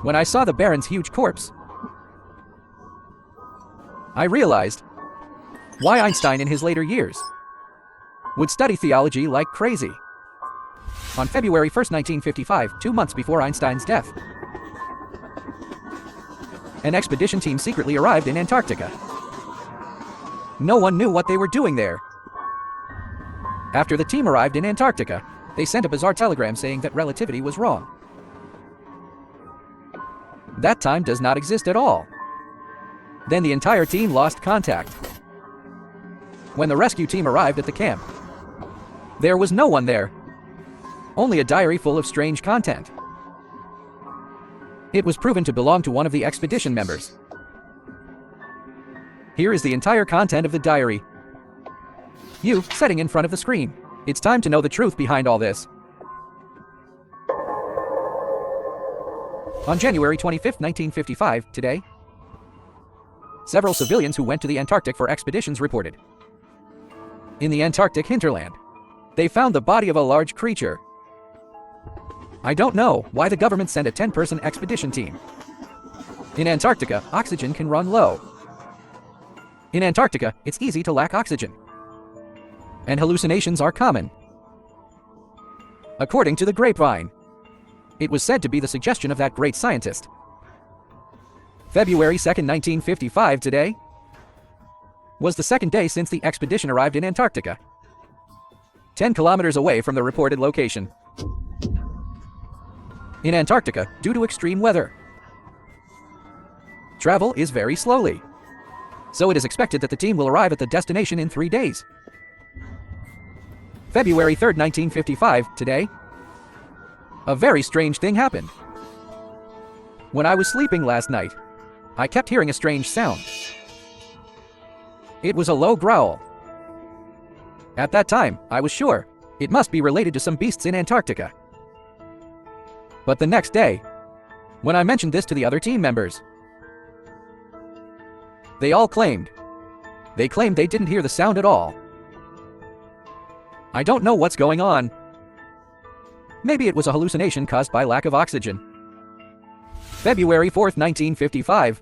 When I saw the Baron's huge corpse, I realized why Einstein in his later years would study theology like crazy. On February 1st, 1955, 2 months before Einstein's death, an expedition team secretly arrived in Antarctica. No one knew what they were doing there. After the team arrived in Antarctica, they sent a bizarre telegram saying that relativity was wrong. That time does not exist at all. Then the entire team lost contact. When the rescue team arrived at the camp, there was no one there. Only a diary full of strange content. It was proven to belong to one of the expedition members. Here is the entire content of the diary. You, sitting in front of the screen. It's time to know the truth behind all this. On January 25, 1955, today, several civilians who went to the Antarctic for expeditions reported. In the Antarctic hinterland, they found the body of a large creature. I don't know why the government sent a 10-person expedition team. In Antarctica, oxygen can run low. In Antarctica, it's easy to lack oxygen. And hallucinations are common. According to the grapevine, it was said to be the suggestion of that great scientist. February 2nd, 1955, today, was the second day since the expedition arrived in Antarctica, 10 kilometers away from the reported location. In Antarctica, due to extreme weather, travel is very slowly. So it is expected that the team will arrive at the destination in 3 days. February 3rd, 1955, today, a very strange thing happened. When I was sleeping last night, I kept hearing a strange sound. It was a low growl. At that time, I was sure it must be related to some beasts in Antarctica. But the next day, when I mentioned this to the other team members, they all claimed they didn't hear the sound at all. I don't know what's going on. Maybe it was a hallucination caused by lack of oxygen. February 4th, 1955.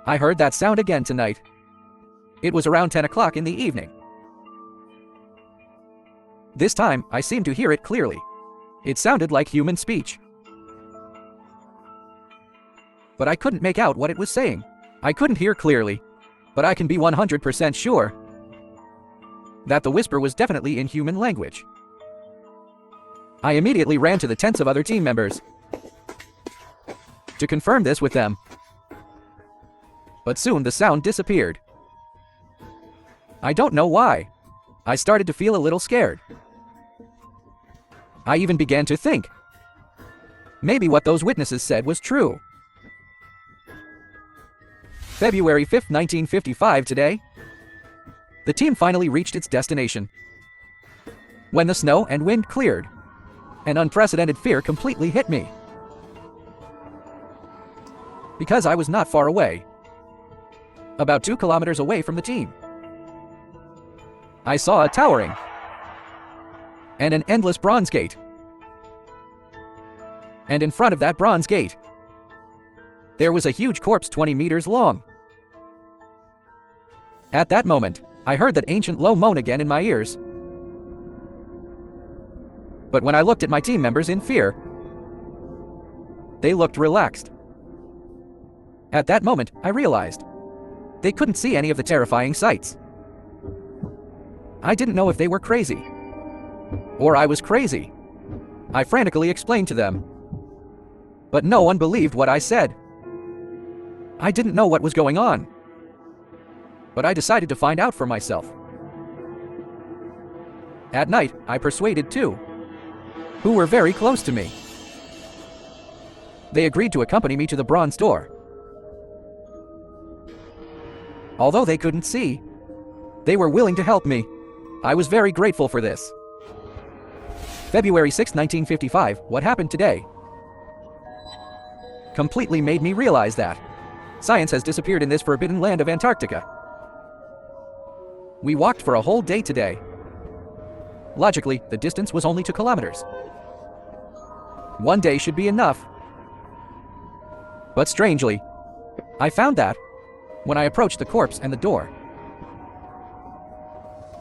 I heard that sound again tonight. It was around 10 o'clock in the evening. This time, I seemed to hear it clearly. It sounded like human speech. But I couldn't make out what it was saying. I couldn't hear clearly, but I can be 100% sure that the whisper was definitely in human language. I immediately ran to the tents of other team members to confirm this with them. But soon the sound disappeared. I don't know why. I started to feel a little scared. I even began to think maybe what those witnesses said was true. February 5th, 1955, today, the team finally reached its destination. When the snow and wind cleared, an unprecedented fear completely hit me. Because I was not far away, about 2 kilometers away from the team, I saw a towering and an endless bronze gate. And in front of that bronze gate, there was a huge corpse 20 meters long. At that moment, I heard that ancient low moan again in my ears. But when I looked at my team members in fear, they looked relaxed. At that moment, I realized they couldn't see any of the terrifying sights. I didn't know if they were crazy, or I was crazy. I frantically explained to them, but no one believed what I said. I didn't know what was going on, but I decided to find out for myself. At night, I persuaded two who were very close to me. They agreed to accompany me to the bronze door. Although they couldn't see, they were willing to help me. I was very grateful for this. February 6, 1955, what happened today completely made me realize that science has disappeared in this forbidden land of Antarctica. We walked for a whole day today. Logically, the distance was only 2 kilometers. 1 day should be enough. But strangely, I found that, when I approached the corpse and the door,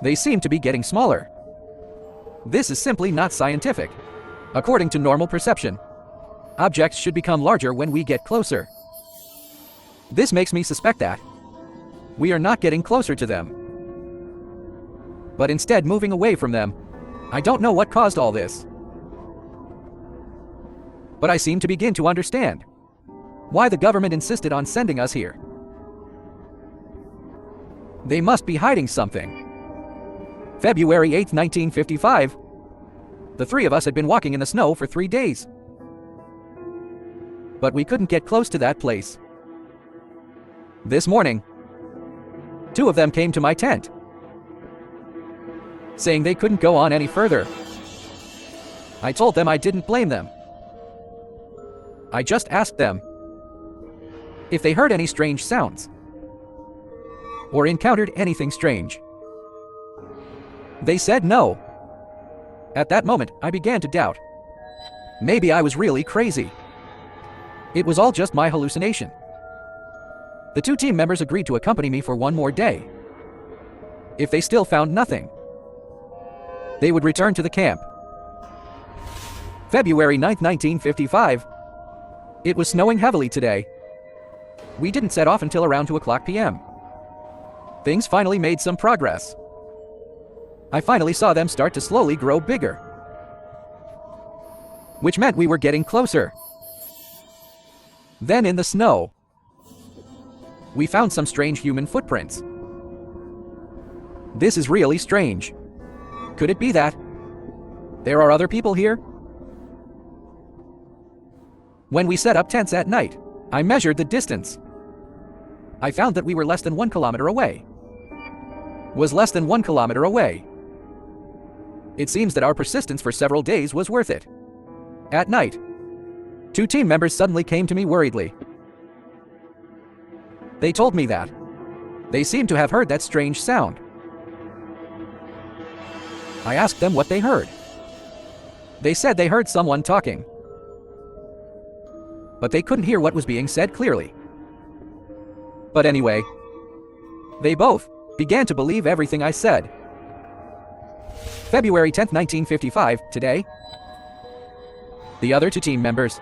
they seemed to be getting smaller. This is simply not scientific. According to normal perception, objects should become larger when we get closer. This makes me suspect that we are not getting closer to them, but instead moving away from them. I don't know what caused all this, but I seem to begin to understand why the government insisted on sending us here. They must be hiding something. February 8, 1955. The three of us had been walking in the snow for 3 days, but we couldn't get close to that place. This morning, 2 of them came to my tent, saying they couldn't go on any further. I told them I didn't blame them. I just asked them if they heard any strange sounds or encountered anything strange. They said no. At that moment, I began to doubt. Maybe I was really crazy. It was all just my hallucination. The 2 team members agreed to accompany me for 1 more day. If they still found nothing, they would return to the camp. February 9, 1955. It was snowing heavily today. We didn't set off until around 2:00 p.m. Things finally made some progress. I finally saw them start to slowly grow bigger, which meant we were getting closer. Then in the snow, we found some strange human footprints. This is really strange. Could it be that there are other people here? When we set up tents at night, I measured the distance. I found that we were less than 1 kilometer away. Was less than 1 kilometer away. It seems that our persistence for several days was worth it. At night, 2 team members suddenly came to me worriedly. They told me that they seemed to have heard that strange sound. I asked them what they heard. They said they heard someone talking, but they couldn't hear what was being said clearly. But anyway, they both began to believe everything I said. February 10, 1955, today, the other 2 team members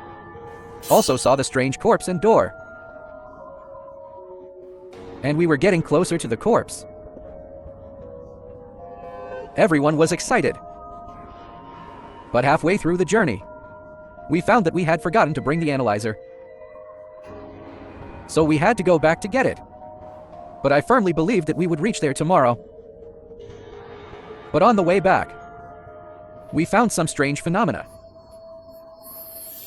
also saw the strange corpse and door. And we were getting closer to the corpse. Everyone was excited. But halfway through the journey, we found that we had forgotten to bring the analyzer. So we had to go back to get it. But I firmly believed that we would reach there tomorrow. But on the way back, we found some strange phenomena.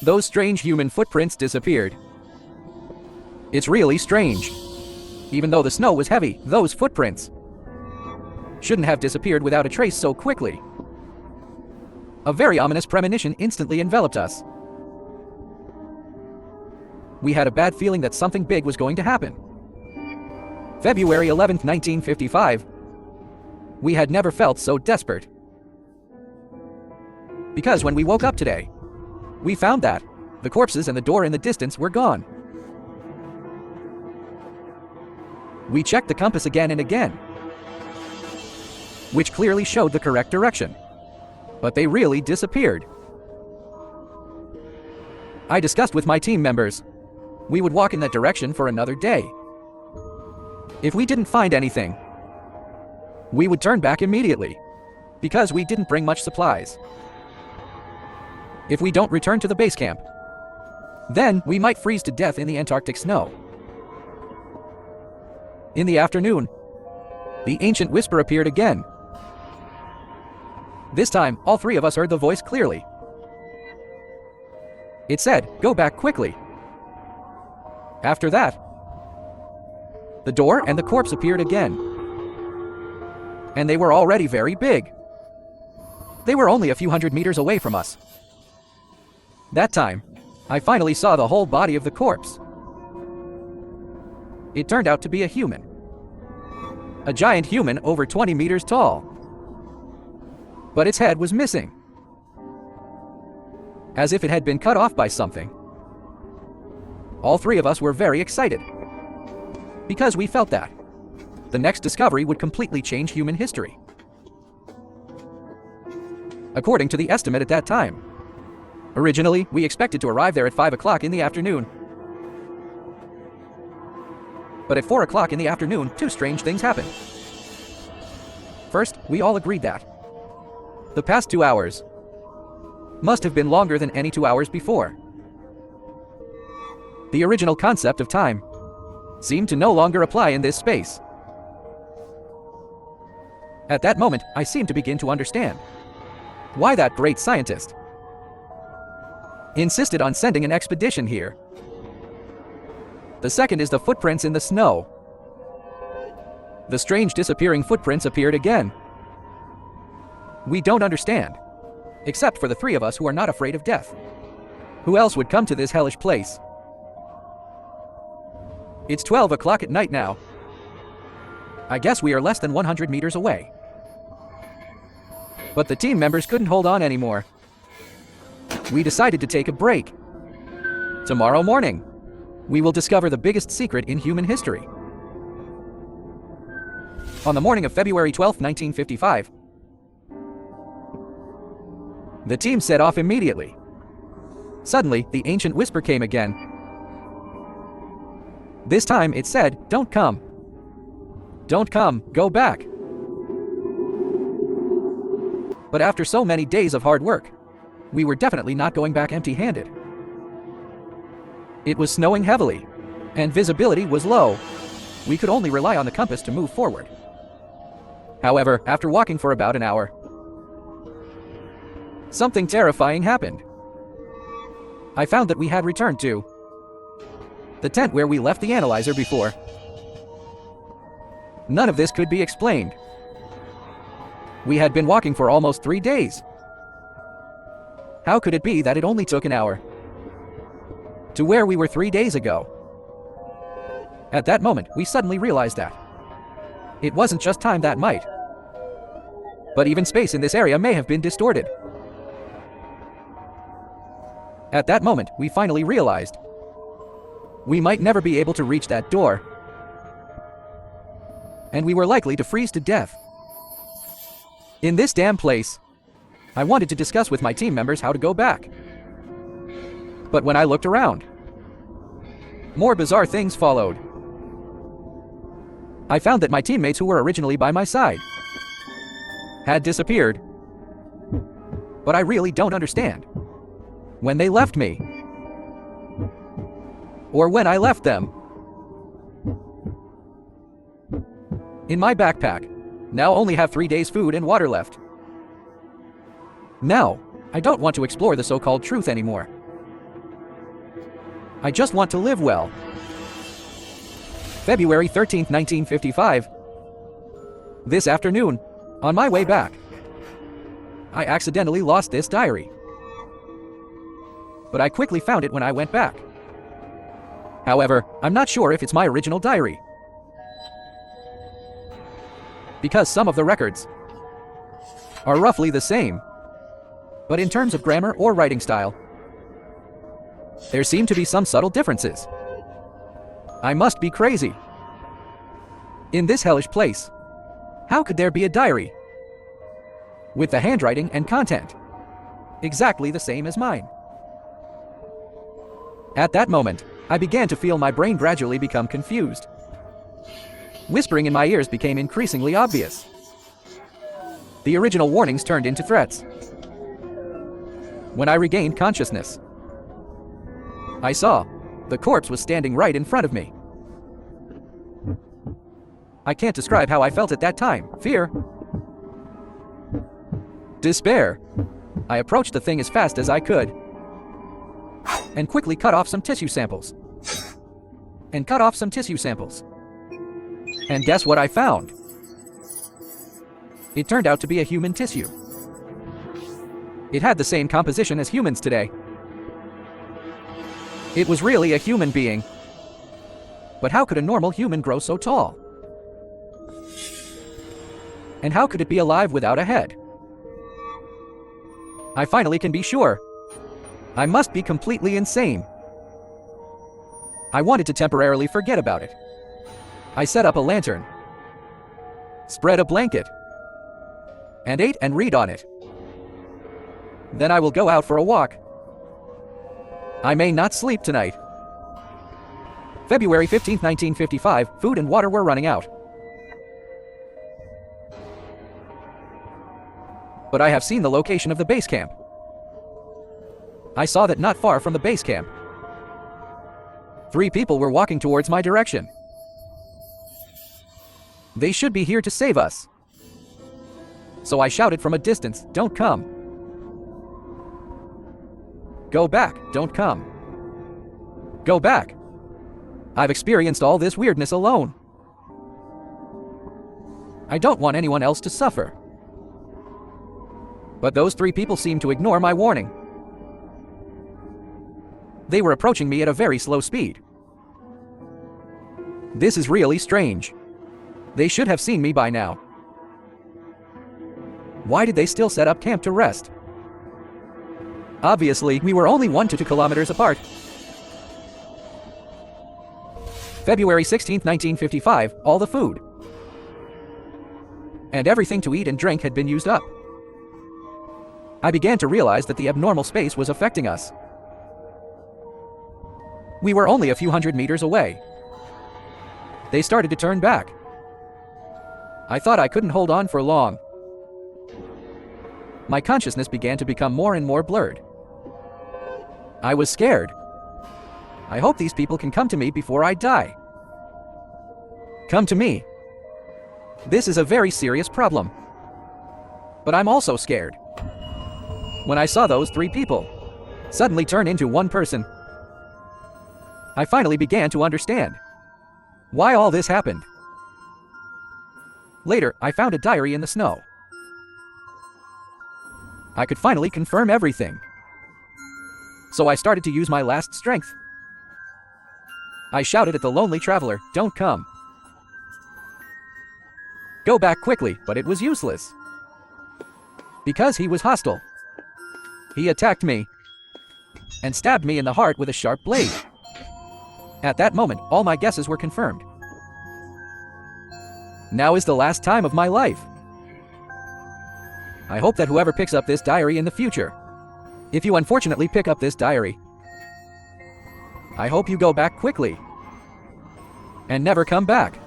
Those strange human footprints disappeared. It's really strange. Even though the snow was heavy, those footprints shouldn't have disappeared without a trace so quickly. A very ominous premonition instantly enveloped us. We had a bad feeling that something big was going to happen. February 11, 1955. We had never felt so desperate. Because when we woke up today, we found that the corpses and the door in the distance were gone. We checked the compass again and again, which clearly showed the correct direction, but they really disappeared. I discussed with my team members. We would walk in that direction for another day. If we didn't find anything, we would turn back immediately, because we didn't bring much supplies. If we don't return to the base camp, then we might freeze to death in the Antarctic snow. In the afternoon, the ancient whisper appeared again. This time, all 3 of us heard the voice clearly. It said, "Go back quickly." After that, the door and the corpse appeared again. And they were already very big. They were only a few hundred meters away from us. That time, I finally saw the whole body of the corpse. It turned out to be a human. A giant human over 20 meters tall. But its head was missing, as if it had been cut off by something. All three of us were very excited, because we felt that the next discovery would completely change human history. According to the estimate at that time, originally, we expected to arrive there at 5 o'clock in the afternoon. But at 4 o'clock in the afternoon, two strange things happened. First, we all agreed that the past 2 hours must have been longer than any 2 hours before. The original concept of time seemed to no longer apply in this space. At that moment, I seemed to begin to understand why that great scientist insisted on sending an expedition here. The second is the footprints in the snow. The strange disappearing footprints appeared again. We don't understand, except for the three of us who are not afraid of death. Who else would come to this hellish place? It's 12 o'clock at night now. I guess we are less than 100 meters away. But the team members couldn't hold on anymore. We decided to take a break. Tomorrow morning, we will discover the biggest secret in human history. On the morning of February 12, 1955, the team set off immediately. Suddenly, the ancient whisper came again. This time it said, "Don't come. Don't come, go back." But after so many days of hard work, we were definitely not going back empty-handed. It was snowing heavily, and visibility was low. We could only rely on the compass to move forward. However, after walking for about an hour, something terrifying happened. I found that we had returned to the tent where we left the analyzer before. None of this could be explained. We had been walking for almost 3 days. How could it be that it only took an hour to where we were 3 days ago? At that moment, we suddenly realized that it wasn't just time that might, but even space in this area may have been distorted. At that moment, we finally realized we might never be able to reach that door, and we were likely to freeze to death. In this damn place, I wanted to discuss with my team members how to go back. But when I looked around, more bizarre things followed. I found that my teammates who were originally by my side had disappeared. But I really don't understand when they left me, or when I left them. In my backpack, now only have 3 days' food and water left. Now, I don't want to explore the so-called truth anymore. I just want to live well. February 13, 1955. This afternoon, on my way back, I accidentally lost this diary. But I quickly found it when I went back. However, I'm not sure if it's my original diary, because some of the records are roughly the same. But in terms of grammar or writing style, there seem to be some subtle differences. I must be crazy. In this hellish place, how could there be a diary with the handwriting and content exactly the same as mine? At that moment, I began to feel my brain gradually become confused. Whispering in my ears became increasingly obvious. The original warnings turned into threats. When I regained consciousness, I saw the corpse was standing right in front of me. I can't describe how I felt at that time. Fear. Despair. I approached the thing as fast as I could, and quickly cut off some tissue samples. And guess what I found? It turned out to be a human tissue. It had the same composition as humans today. It was really a human being. But how could a normal human grow so tall? And how could it be alive without a head? I finally can be sure. I must be completely insane. I wanted to temporarily forget about it. I set up a lantern, spread a blanket, and ate and read on it. Then I will go out for a walk. I may not sleep tonight. February 15, 1955, food and water were running out. But I have seen the location of the base camp. I saw that not far from the base camp, 3 people were walking towards my direction. They should be here to save us. So I shouted from a distance, "Don't come. Go back, don't come. Go back. I've experienced all this weirdness alone. I don't want anyone else to suffer." But those 3 people seemed to ignore my warning. They were approaching me at a very slow speed. This is really strange. They should have seen me by now. Why did they still set up camp to rest? Obviously, we were only 1 to 2 kilometers apart. February 16, 1955, all the food and everything to eat and drink had been used up. I began to realize that the abnormal space was affecting us. We were only a few hundred meters away. They started to turn back. I thought I couldn't hold on for long. My consciousness began to become more and more blurred. I was scared. I hope these people can come to me before I die. Come to me. This is a very serious problem. But I'm also scared. When I saw those 3 people suddenly turn into 1 person, I finally began to understand why all this happened. Later, I found a diary in the snow. I could finally confirm everything. So I started to use my last strength. I shouted at the lonely traveler, "Don't come. Go back quickly," but it was useless. Because he was hostile. He attacked me and stabbed me in the heart with a sharp blade. At that moment, all my guesses were confirmed. Now is the last time of my life. I hope that whoever picks up this diary in the future, if you unfortunately pick up this diary, I hope you go back quickly and never come back.